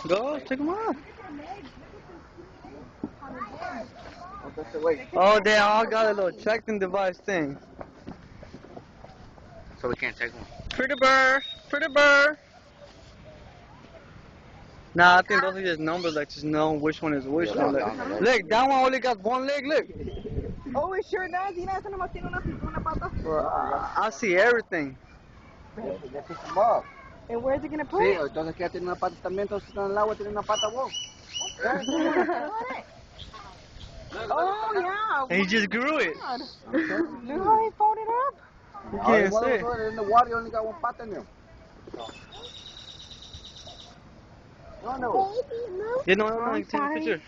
Go, take them off. Oh, they all got a little tracking device thing. So we can't take one. Pretty bird, pretty bird. Nah, I think those are just numbers, like just know which one is which one. Look, that one only got one leg. Look. Oh, it sure does. You know, eso nomás tiene una pata. Bro, I see everything. Ya pick them up. And where's it gonna put Sí, it? entonces que tiene una pata también, entonces está en el agua, tiene una pata vos. Oh, yeah. And he just grew it. God. Look how they folded up. You All can't the see. water in the water, you only got one pata in there. No, no. You know, I'm take a sorry. picture.